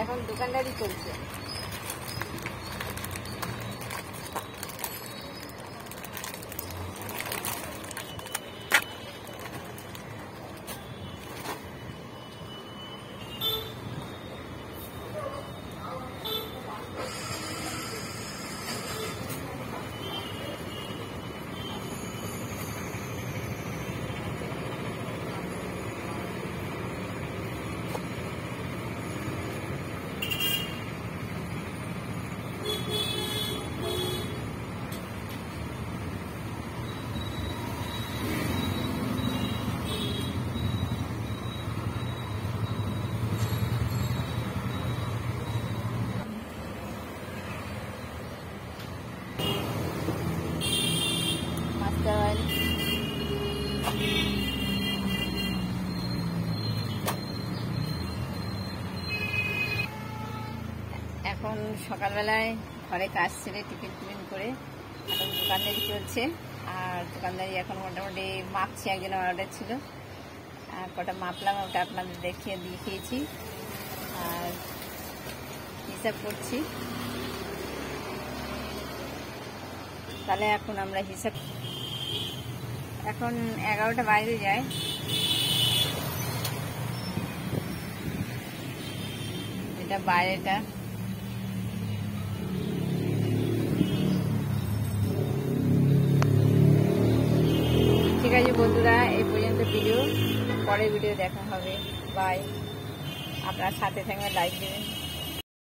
এখন দোকানদারি চলছে। এখন সকালবেলায় ঘরে কাজ ছেড়ে টিফিন করে এখন দোকানদারি চলছে। আর দোকানদারি এখন মোটামুটি মাপছি, একজনের অর্ডার ছিল, আর কটা মাপলাম, ওটা আপনাদের দেখিয়েছি আর হিসাব করছি। তাহলে এখন আমরা হিসাব, এখন 11টা বাইরে যায়। এটা বাইরেটা। ঠিক আছে বন্ধুরা, এই পর্যন্ত ভিডিও, পরের ভিডিও দেখা হবে। বাই। আপনার সাথে থাকবে, লাইক দেবেন।